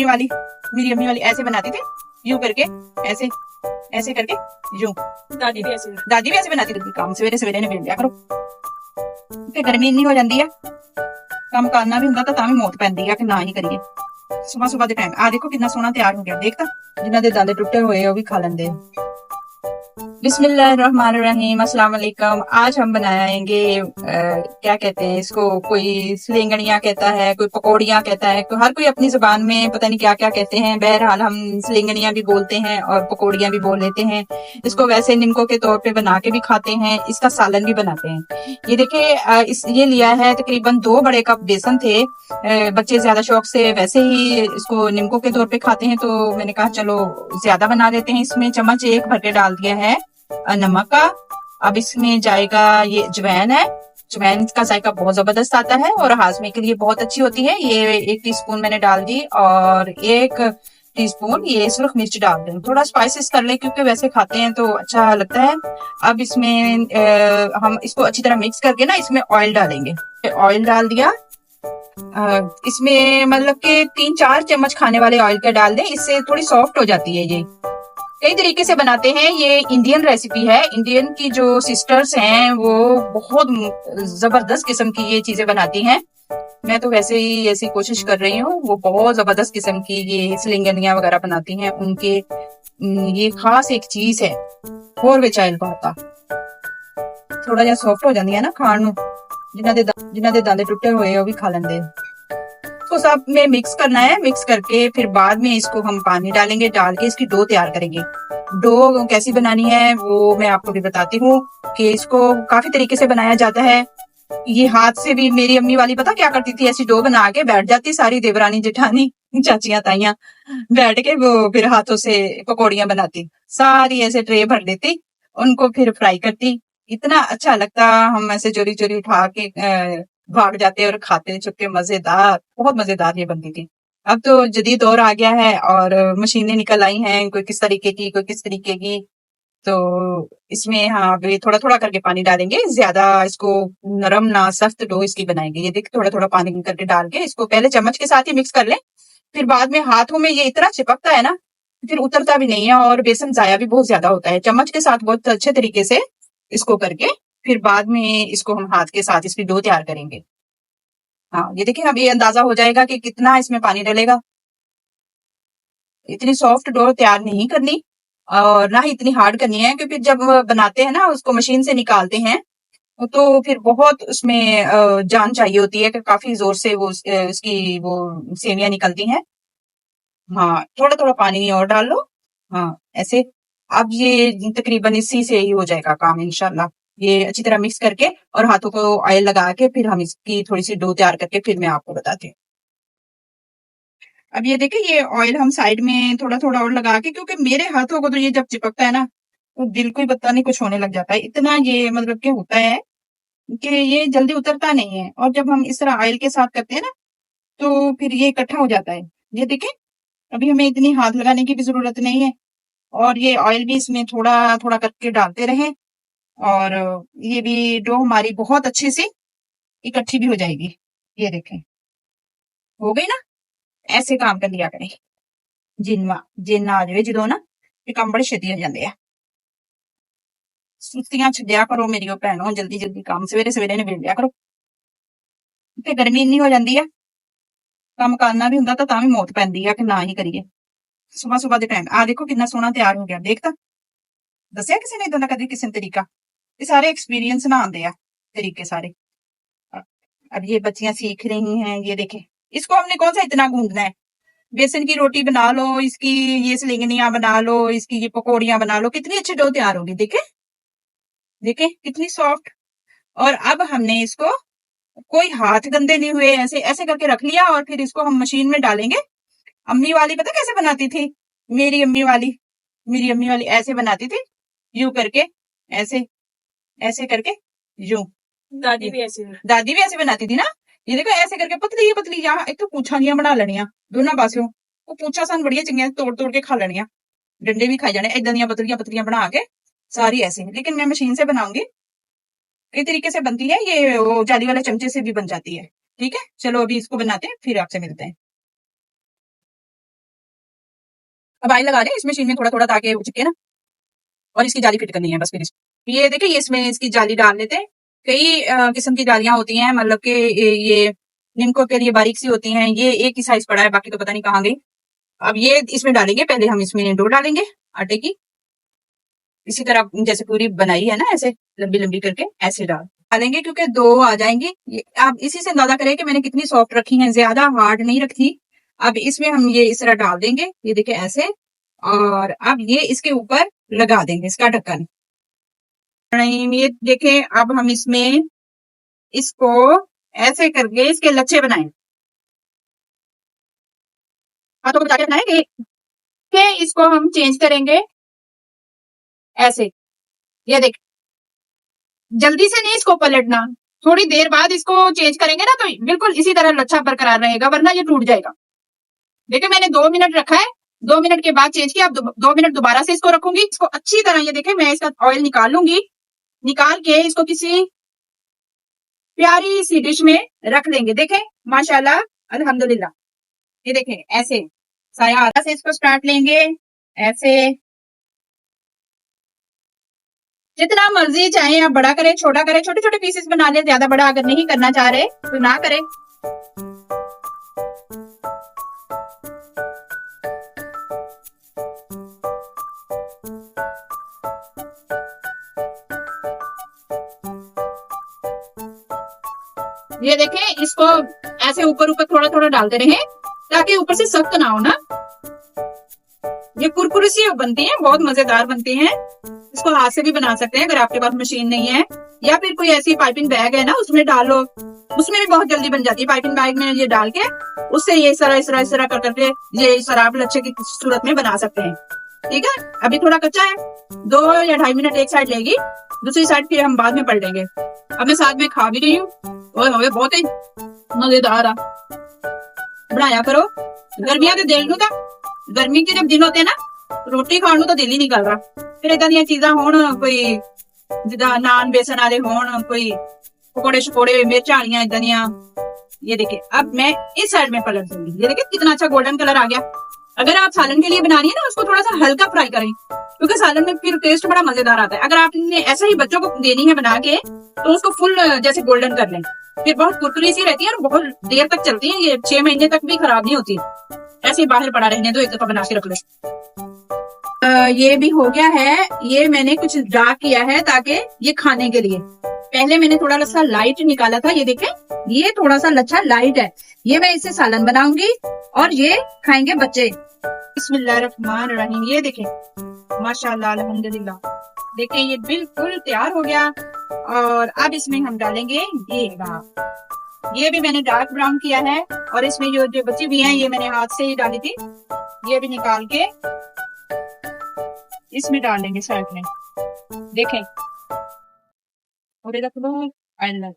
वाली मेरी अम्मी वाली ऐसे बनाती थी, यूं करके, ऐसे ऐसे करके, यूं। दादी भी ऐसे बनाती थी। काम सवेरे सवेरे ने मिल लिया करो ਤੇ ਗਰਮੀ ਇੰਨੀ ਹੋ ਜਾਂਦੀ ਆ, ਕੰਮ ਕਰਨਾ ਵੀ ਹੁੰਦਾ ਤਾਂ ਵੀ ਮੌਤ ਪੈਂਦੀ ਆ ਕਿ ਨਾ ਹੀ ਕਰੀਏ। ਸੁਬਹ ਸੁਬਹ ਦੇ ਟਾਈਮ ਆ ਦੇਖੋ ਕਿੰਨਾ ਸੋਹਣਾ ਤਿਆਰ ਹੋ ਗਿਆ, ਦੇਖ ਤਾਂ। ਜਿਨ੍ਹਾਂ ਦੇ ਦੰਦ ਟੁੱटे हुए ਉਹ ਵੀ खा लेंगे। बिस्मिल्लाहिर्रहमानिर्रहीम, अस्सलाम वालेकुम। आज हम बनाएंगे क्या कहते हैं इसको, कोई सलिंगड़ियाँ कहता है, कोई पकौड़ियाँ कहता है, हर कोई अपनी जुबान में पता नहीं क्या क्या कहते हैं। बहरहाल हम सलिंगड़ियाँ भी बोलते हैं और पकौड़ियाँ भी बोल लेते हैं। इसको वैसे निमको के तौर पे बना के भी खाते हैं, इसका सालन भी बनाते हैं। ये देखिए ये लिया है तकरीबन 2 बड़े कप बेसन थे। बच्चे ज्यादा शौक से वैसे ही इसको निमको के तौर पे खाते हैं, तो मैंने कहा चलो ज्यादा बना देते हैं। इसमें चम्मच 1 भर के डाल दिया है नमक का। अब इसमें जाएगा ये अजवाइन है। अजवाइन का जायका बहुत जबरदस्त आता है और हाजमे के लिए बहुत अच्छी होती है। ये 1 टीस्पून मैंने डाल दी और 1 टीस्पून ये सुरख मिर्च डाल दें। थोड़ा स्पाइसेस कर ले क्योंकि वैसे खाते हैं तो अच्छा लगता है। अब इसमें हम इसको अच्छी तरह मिक्स करके ना इसमें ऑयल डालेंगे। ऑयल डाल दिया, इसमें मतलब कि 3-4 चम्मच खाने वाले ऑयल का डाल दें, इससे थोड़ी सॉफ्ट हो जाती है। ये कई तरीके से बनाते हैं, ये इंडियन रेसिपी है। इंडियन की जो सिस्टर्स हैं वो बहुत जबरदस्त किस्म की ये चीजें बनाती हैं। मैं तो वैसे ही ऐसी कोशिश कर रही हूँ। वो बहुत जबरदस्त किस्म की ये सलिंगनियां वगैरह बनाती हैं। उनके ये खास एक चीज है और वे चाइल पाता थोड़ा जा सॉफ्ट हो जाती है ना खाण नूं। जिन्हां दे दंद टुटे हुए वो भी खा लेंगे। इसको सब में मिक्स करना है। मिक्स करके फिर बाद में इसको हम पानी डालेंगे, डाल के इसकी डो तैयार करेंगे। डो कैसी बनानी है वो मैं आपको भी बताती हूँ कि इसको काफी तरीके से बनाया जाता है। ये हाथ से भी मेरी अम्मी वाली पता क्या करती थी, ऐसी डो बना के बैठ जाती सारी देवरानी जेठानी चाचियां ताइयां बैठ के वो फिर हाथों से पकौड़ियां बनाती, सारी ऐसे ट्रे भर लेती, उनको फिर फ्राई करती। इतना अच्छा लगता, हम ऐसे चोरी चोरी उठा के भाग जाते और खाते चुपके, मजेदार, बहुत मजेदार ये बनती थी। अब तो जदीद दौर आ गया है और मशीनें निकल आई हैं, कोई किस तरीके की कोई किस तरीके की। तो इसमें हाँ अभी थोड़ा थोड़ा करके पानी डालेंगे, ज्यादा इसको नरम ना सख्त डो इसकी बनाएंगे। ये देख थोड़ा थोड़ा पानी करके डाल के इसको पहले चम्मच के साथ ही मिक्स कर लें, फिर बाद में हाथों में ये इतना चिपकता है ना, फिर उतरता भी नहीं है और बेसन जाया भी बहुत ज्यादा होता है। चम्मच के साथ बहुत अच्छे तरीके से इसको करके फिर बाद में इसको हम हाथ के साथ इसकी डो तैयार करेंगे। हाँ ये देखिए अब ये अंदाजा हो जाएगा कि कितना इसमें पानी डलेगा। इतनी सॉफ्ट डो तैयार नहीं करनी और ना ही इतनी हार्ड करनी है, क्योंकि जब बनाते हैं ना उसको मशीन से निकालते हैं तो फिर बहुत उसमें जान चाहिए होती है कि काफी जोर से वो उसकी वो सेवियां निकलती हैं। हाँ थोड़ा थोड़ा पानी और डाल लो। हाँ ऐसे अब ये तकरीबन इसी से ही हो जाएगा काम इंशाल्लाह। ये अच्छी तरह मिक्स करके और हाथों को ऑयल लगा के फिर हम इसकी थोड़ी सी डो तैयार करके फिर मैं आपको बताती हूँ। अब ये देखिए ये ऑयल हम साइड में थोड़ा थोड़ा और लगा के, क्योंकि मेरे हाथों को तो ये जब चिपकता है ना तो दिल को ही पता नहीं कुछ होने लग जाता है। इतना ये मतलब कि होता है कि ये जल्दी उतरता नहीं है, और जब हम इस तरह ऑयल के साथ करते हैं ना तो फिर ये इकट्ठा हो जाता है। ये देखिए अभी हमें इतनी हाथ लगाने की भी जरूरत नहीं है, और ये ऑयल भी इसमें थोड़ा थोड़ा करके डालते रहे और ये भी डो हमारी बहुत अच्छी सी इकट्ठी भी हो जाएगी। ये देखें हो गई ना। ऐसे काम कर लिया करें जिन आ जाए जो ना ये काम बड़े छेती हो जाते हैं। सुस्तियां छड्या करो मेरी भैनों, जल्दी जल्दी काम सवेरे सवेरे निबेड़ लिया करो ते गर्मी इन्नी हो जाती है, काम करना भी हुंदा तां भी मौत पैंदी है कि ना ही करिए। सुबह सुबह के टाइम आ देखो कितना सोहना तैयार हो गया, देख तां दस्सिया किसी ने इदां दा कदी किसी ने तरीका। ये सारे एक्सपीरियंस ना आंदे आ तरीके सारे। अब ये बच्चियां सीख रही हैं। ये देखें इसको हमने कौन सा इतना गूंदना है। बेसन की रोटी बना लो, इसकी ये सलिंगनियां बना लो, इसकी ये पकौड़ियां बना लो, कितनी अच्छी डो तैयार होगी। देखे देखे कितनी सॉफ्ट। और अब हमने इसको कोई हाथ गंदे नहीं हुए, ऐसे ऐसे करके रख लिया और फिर इसको हम मशीन में डालेंगे। अम्मी वाली पता कैसे बनाती थी, मेरी अम्मी वाली मेरी अम्मी वाली ऐसे बनाती थी, यूं करके, ऐसे ऐसे करके, यूं। दादी भी ऐसे बनाती थी ना। ये देखो ऐसे करके पतली पतली, यहाँ एक तो पूछा दियां बना लेनियां दोनों पासों। वो पूछा सन बड़िया चंगियां तोड़ तोड़ के खा लेनियां, डंडे भी खाई जाने इदां दियां पतलियां पतलियां बना के सारी ऐसे। लेकिन मैं मशीन से बनाऊंगी, कई तरीके से बनती है ये, वो जाली वाले चमचे से भी बन जाती है। ठीक है चलो अभी इसको बनाते हैं फिर आपसे मिलते हैं। अब ऑयल लगा लें इस मशीन में थोड़ा थोड़ा ताकि वो चिपके ना, और इसकी जाली फिट करनी है बस। फिर ये देखिए ये इसमें इसकी जाली डाल लेते हैं। कई किस्म की जालियां होती हैं, मतलब कि ये निमको के लिए बारीक सी होती हैं, ये एक ही साइज पड़ा है, बाकी तो पता नहीं कहाँ गई। अब ये इसमें डालेंगे, पहले हम इसमें डो डालेंगे आटे की, इसी तरह जैसे पूरी बनाई है ना, ऐसे लंबी लंबी करके ऐसे डालेंगे, क्योंकि दो आ जाएंगे। आप इसी से अंदाजा करें कि मैंने कितनी सॉफ्ट रखी हैं, ज्यादा हार्ड नहीं रखी। अब इसमें हम ये इस तरह डाल देंगे, ये देखिए ऐसे, और अब ये इसके ऊपर लगा देंगे इसका ढक्कन। ये देखें, अब हम इसमें इसको ऐसे करके इसके लच्छे बनाएं। हाथों को बचा के रखना है कि इसको हम चेंज करेंगे ऐसे। ये देख, जल्दी से नहीं इसको पलटना, थोड़ी देर बाद इसको चेंज करेंगे ना तो बिल्कुल इसी तरह लच्छा बरकरार रहेगा, वरना ये टूट जाएगा। देखिए मैंने 2 मिनट रखा है, 2 मिनट के बाद चेंज किया। अब 2 मिनट दोबारा से इसको रखूंगी, इसको अच्छी तरह, ये देखें मैं इसका ऑयल निकाल लूंगी, निकाल के इसको किसी प्यारी सी डिश में रख लेंगे। देखें माशाल्लाह अल्हम्दुलिल्लाह, ये देखें ऐसे साया आधा से इसको स्टार्ट लेंगे ऐसे। जितना मर्जी चाहे आप बड़ा करें छोटा करें, छोटे छोटे पीसेस बना लें, ज्यादा बड़ा अगर नहीं करना चाह रहे तो ना करें। ये देखें, इसको ऐसे ऊपर ऊपर थोड़ा थोड़ा डालते रहें ताकि ऊपर से सख्त ना हो ना। ये कुरकुरी सी बनती हैं, बहुत मजेदार बनती हैं। इसको हाथ से भी बना सकते हैं अगर आपके पास मशीन नहीं है, या फिर कोई ऐसी पाइपिंग बैग है ना उसमें डालो, उसमें भी बहुत जल्दी बन जाती है। पाइपिंग बैग में ये डाल के उससे ये इस तरह कर करके ये शराब लच्छे की सूरत में बना सकते हैं। ठीक है, अभी थोड़ा कच्चा है, 2 या 2.5 मिनट एक साइड लेगी, दूसरी साइड फिर हम बाद में पलटेंगे। अब मैं साथ में खा भी रही हूँ, बहुत ही मजेदार आ। बनाया करो, गर्मियां के दिल था, गर्मी के जब दिन होते हैं ना रोटी खाने तो दिल ही नहीं कर रहा, फिर इदा दी चीजा होन, कोई जिदा नान बेसन वाले होन, कोई पकौड़े शकोड़े मिर्च वालियां इदा दियां। ये देखिए अब मैं इस साइड में पलट दूंगी, ये देखिए कितना अच्छा गोल्डन कलर आ गया। अगर आप सालन के लिए बना रही है ना, उसको थोड़ा सा हल्का फ्राई करें, क्योंकि सालन में फिर टेस्ट बड़ा मजेदार आता है। अगर आपने ऐसा ही बच्चों को देनी है बना के तो उसको फुल जैसे गोल्डन कर लें, फिर बहुत कुरकुरी सी रहती है और बहुत देर तक चलती है, ये 6 महीने तक भी खराब नहीं होती। ऐसे बाहर पड़ा रहने दो, एक दफा बना के रख लो। ये भी हो गया है, ये मैंने कुछ डार्क किया है ताकि ये खाने के लिए। पहले मैंने थोड़ा सा लाइट निकाला था, ये देखें ये थोड़ा सा लच्छा लाइट है, ये मैं इससे सालन बनाऊंगी और ये खाएंगे बच्चे। बिस्मिल्लाहिर्रहमानिर्रहीम, ये देखें माशाल्लाह अल्हम्दुलिल्लाह, देखें ये बिल्कुल तैयार हो गया। और अब इसमें हम डालेंगे ये भी मैंने डार्क ब्राउन किया है, और इसमें जो बची हुई हैं ये मैंने हाथ से ही डाली थी, ये भी निकाल के इसमें डाल देंगे साइड में। देखें और रख दो आइलैंड।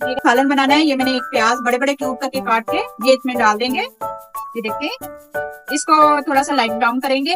ये सालन बनाना है, ये मैंने एक प्याज बड़े बड़े क्यूब करके काट के ये इसमें डाल देंगे। ये देखिए इसको थोड़ा सा लाइट ब्राउन करेंगे,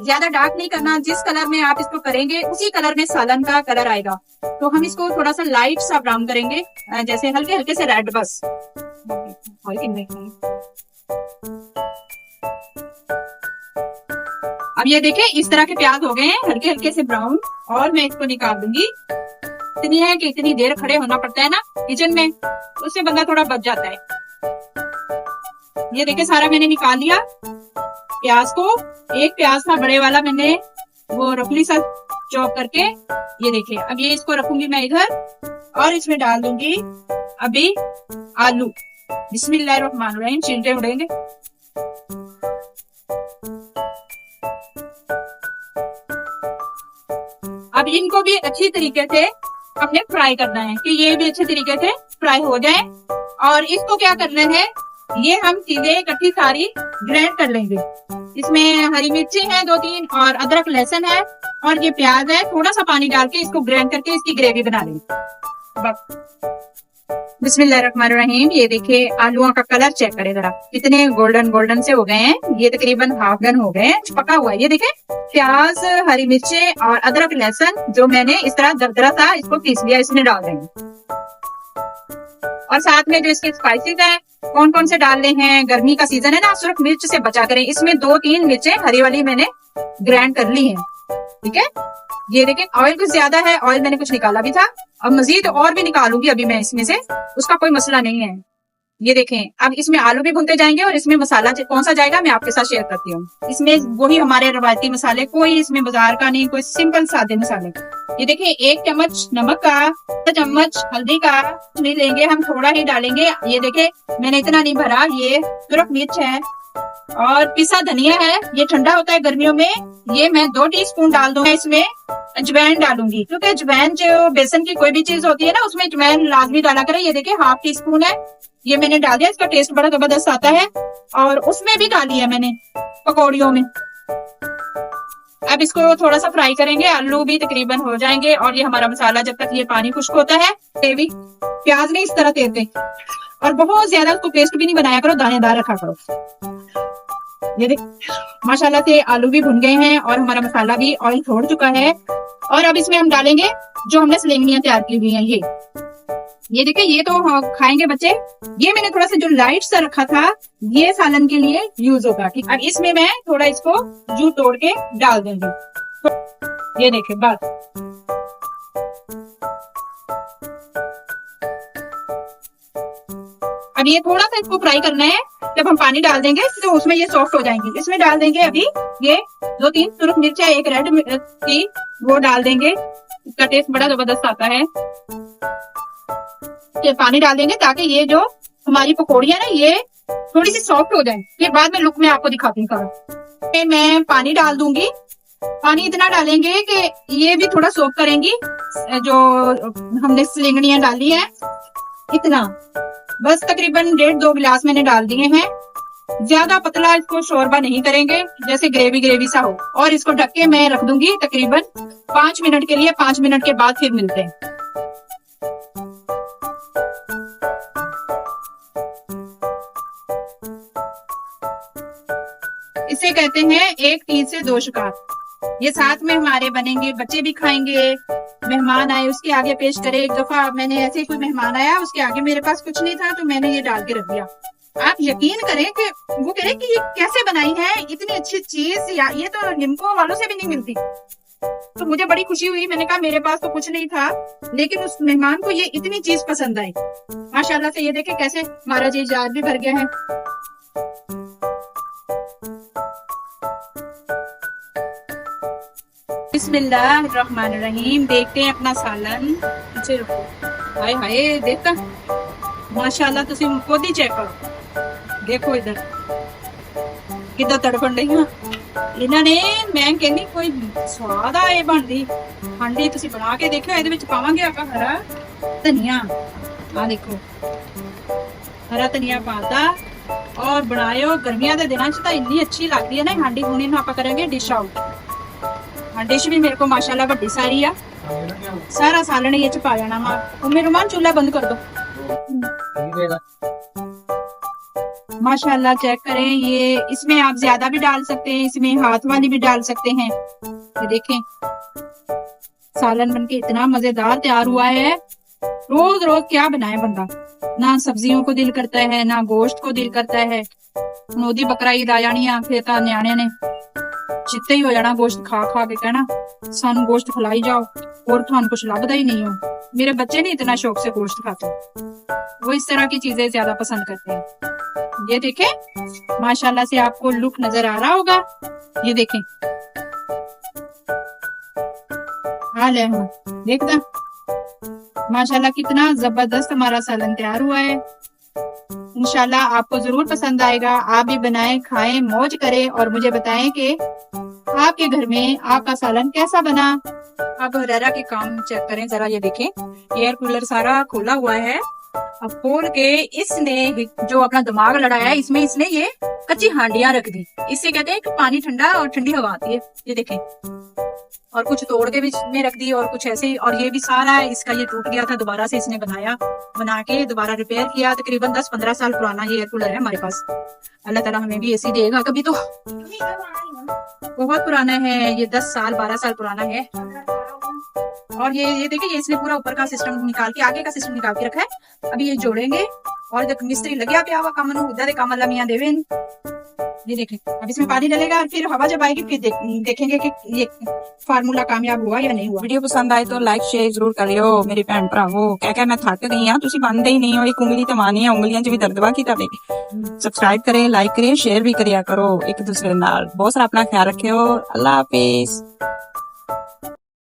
ज्यादा डार्क नहीं करना, जिस कलर में आप इसको करेंगे उसी कलर में सालन का कलर आएगा। तो हम इसको थोड़ा सा लाइट सा ब्राउन करेंगे, जैसे हल्के हल्के से रेड बस। अब ये देखें इस तरह के प्याज हो गए हैं हल्के हल्के से ब्राउन, और मैं इसको निकाल दूंगी। इतनी है कि इतनी देर खड़े होना पड़ता है ना किचन में, उससे बंदा थोड़ा बच जाता है। ये देखें सारा मैंने निकाल लिया प्याज को। एक प्याज था बड़े वाला, मैंने वो रफली सा चॉप करके, ये देखिए अब ये इसको रखूंगी मैं इधर, और इसमें डाल दूंगी अभी आलू। बिस्मिल्लाहिर्रहमानिर्रहीम, छिलटे उड़ेंगे। अब इनको भी अच्छी तरीके से हमने फ्राई करना है कि ये भी अच्छे तरीके से फ्राई हो जाए। और इसको क्या करना है, ये हम चीजें इकट्ठी सारी ग्राइंड कर लेंगे। इसमें हरी मिर्ची है 2-3, और अदरक लहसुन है, और ये प्याज है। थोड़ा सा पानी डाल के इसको ग्राइंड करके इसकी ग्रेवी बना लेंगे। बस बिस्मिल्लाहिर्रहमानिर्रहीम। ये देखिए आलूओं का कलर चेक करें जरा, कितने गोल्डन गोल्डन से हो गए हैं। ये तकरीबन हाफ डन हो गए हैं, पका हुआ है। ये देखें, प्याज, हरी मिर्चें और अदरक लहसुन जो मैंने इस तरह दरदरा था इसको पीस लिया, इसमें डाल देंगे। और साथ में जो इसके स्पाइसेस हैं कौन कौन से डालने हैं, गर्मी का सीजन है ना, सिर्फ मिर्च से बचा करें। इसमें 2-3 मिर्चें हरी वाली मैंने ग्राइंड कर ली है, ठीक है। ये देखें ऑयल कुछ ज्यादा है, ऑयल मैंने कुछ निकाला भी था, अब मजीद और भी निकालूंगी अभी मैं इसमें से, उसका कोई मसला नहीं है। ये देखें अब इसमें आलू भी भुनते जाएंगे और इसमें मसाला कौन सा जाएगा मैं आपके साथ शेयर करती हूँ। इसमें वही हमारे रवायती मसाले, कोई इसमें बाजार का नहीं, कोई सिंपल सादे मसाले। ये देखें 1 चम्मच नमक का, 1 चम्मच हल्दी का नहीं लेंगे, हम थोड़ा ही डालेंगे। ये देखें मैंने इतना नहीं भरा, ये सिर्फ मिर्च है और पिसा धनिया है, ये ठंडा होता है गर्मियों में। ये मैं 2 टीस्पून डाल दूंगा। इसमें अजवाइन डालूंगी, क्योंकि अजवाइन जो बेसन की कोई भी चीज होती है ना उसमें अजवाइन लाजमी डाला करें। ये देखिए हाफ टी स्पून है, ये मैंने डाल दिया, इसका टेस्ट बड़ा जबरदस्त आता है। और उसमें भी डाली है मैंने पकौड़ियों में। अब इसको थोड़ा सा फ्राई करेंगे, आलू भी तकरीबन हो जाएंगे और ये हमारा मसाला जब तक ये पानी खुश्क होता है। ग्रेवी प्याज नहीं इस तरह तेरते और बहुत ज्यादा उसको पेस्ट भी नहीं बनाया करो, दानेदार रखा करो। ये देख माशाल्लाह से आलू भी भुन गए हैं और हमारा मसाला भी ऑयल छोड़ चुका है। और अब इसमें हम डालेंगे जो हमने सलेंगियां तैयार की हुई हैं। ये देखिए, ये तो खाएंगे बच्चे। ये मैंने थोड़ा सा जो लाइट सा रखा था ये सालन के लिए यूज होगा, ठीक। अब इसमें मैं थोड़ा इसको जूट तोड़ के डाल दूंगी। ये देखिए बस अब ये थोड़ा सा इसको फ्राई करना है। जब हम पानी डाल देंगे तो उसमें ये सॉफ्ट हो जाएंगी। इसमें डाल देंगे अभी ये 2-3 सुरख मिर्चा, 1 रेड की वो डाल देंगे, इसका टेस्ट बड़ा जबरदस्त आता है। ये पानी डाल देंगे ताकि ये जो हमारी पकौड़ियां ना ये थोड़ी सी सॉफ्ट हो जाए। फिर बाद में लुक में आपको दिखाती हूँ। मैं पानी डाल दूंगी, पानी इतना डालेंगे कि ये भी थोड़ा सोक करेंगी जो हमने सलेंगड़ियां डाली है, इतना बस। तकरीबन 1.5-2 गिलास मैंने डाल दिए हैं। ज्यादा पतला इसको शोरबा नहीं करेंगे, जैसे ग्रेवी ग्रेवी सा हो। और इसको ढक के मैं रख दूंगी तकरीबन 5 मिनट के लिए। 5 मिनट के बाद फिर मिलते हैं। इसे कहते हैं 1 तीर से 2 शिकार। ये साथ में हमारे बनेंगे, बच्चे भी खाएंगे। मेहमान आए उसके आगे पेश करे। एक दफा मैंने ऐसे कोई मेहमान आया, उसके आगे मेरे पास कुछ नहीं था तो मैंने ये डाल के रख दिया। आप यकीन करें कि वो कह रहे कि ये कैसे बनाई है इतनी अच्छी चीज, या ये तो निम्को वालों से भी नहीं मिलती। तो मुझे बड़ी खुशी हुई। मैंने कहा मेरे पास तो कुछ नहीं था, लेकिन उस मेहमान को ये इतनी चीज पसंद आई माशाल्लाह से। ये देखे कैसे हमारा जी जार भी भर गया है। बिस्मिल्लाहिर्रहमानिर्रहीम। देखते हैं अपना सालन। पीछे रुको, हाय हाय देखता माशाल्लाह। तुसी खुद ही चेक करो, देखो इधर किदा तड़पन रही है इन्होंने। मैं कहनी कोई स्वाद आए बनती हांडी, तुसी बना के देखो। ਇਹਦੇ ਵਿੱਚ ਪਾਵਾਂਗੇ ਆਪਾਂ हरा धनिया, आ देखो हरा धनिया पाता और बनायो। गर्मियां ਦੇ ਦਿਨਾਂ 'ਚ ਤਾਂ ਇੰਨੀ ਅੱਛੀ ਲੱਗਦੀ ਹੈ ਨਾ हांडी। ਹੁਣ ਇਹਨੂੰ ਆਪਾਂ ਕਰਾਂਗੇ डिश आउट। हाँ डिश भी मेरे को माशाल्लाह बड़ी सारी आ। सारा सालन ये च पा जाना वा। उम्मे रुमान चूल्हा बंद कर दो। माशाल्लाह चेक करें, ये इसमें आप ज्यादा भी डाल सकते हैं, इसमें हाथ वाली भी डाल सकते हैं। ये देखें सालन बनके इतना मजेदार तैयार हुआ है। रोज रोज क्या बनाए बंदा, ना सब्जियों को दिल करता है ना गोश्त को दिल करता है। नोदी बकरा ईद आ जानी आ, फिर तो न्याणे ने चित्ते ही हो जाना गोश्त खा खा के, कहना सानू गोश्त खिलाई जाओ और थानू कुछ लगता ही नहीं हो। मेरे बच्चे नहीं इतना शौक से गोश्त खाते, वो इस तरह की चीजें ज्यादा पसंद करते हैं। ये देखें माशाल्लाह से आपको लुक नजर आ रहा होगा। ये देखें हाल है, देखना माशाल्लाह कितना जबरदस्त हमारा सालन तैयार हुआ है। इंशाल्लाह आपको जरूर पसंद आएगा। आप भी बनाएं, खाएं, मौज करें और मुझे बताएं कि आपके घर में आपका सालन कैसा बना। आप हरारा के काम चेक करें जरा। ये देखें एयर कूलर सारा खोला हुआ है। अब खोल के इसने जो अपना दिमाग लड़ाया है, इसमें इसने ये कच्ची हांडियां रख दी। इससे कहते हैं कि पानी ठंडा और ठंडी हवा आती है। ये देखें और कुछ तोड़ के भी में रख दी और कुछ ऐसे ही। और ये भी सारा इसका ये टूट गया था, दोबारा से इसने बना के दोबारा रिपेयर किया। तकरीबन 10-15 साल पुराना ये एयर कूलर है हमारे पास। अल्लाह ताला हमें भी एसी देगा कभी तो। बहुत पुराना है ये, 10 साल 12 साल पुराना है। और ये देखिए, ये इसने पूरा ऊपर का सिस्टम निकाल के, आगे का सिस्टम निकाल के रखा है। अभी ये जोड़ेंगे और जब मिस्त्री लगे पे आवा काम उधर काम अल्लाह मियां देवे। ये देखें, अब इसमें पानी डलेगा और फिर हवा जब आएगी फिर देखेंगे कि ये फार्मूला कामयाब हुआ या नहीं हुआ। वीडियो पसंद आए तो लाइक शेयर जरूर करियो मेरी भैन भरावो। क्या मैं थक गई हाँ, तुसी बनते ही नहीं हो। एक उंगली तो मानी है, उंगलियां च भी दर्द की ताडे। सब्सक्राइब करें, लाइक करें, शेयर भी करिया करो एक दूसरे नाल। बहुत सारा अपना ख्याल रखियो। अल्लाह हाफिज।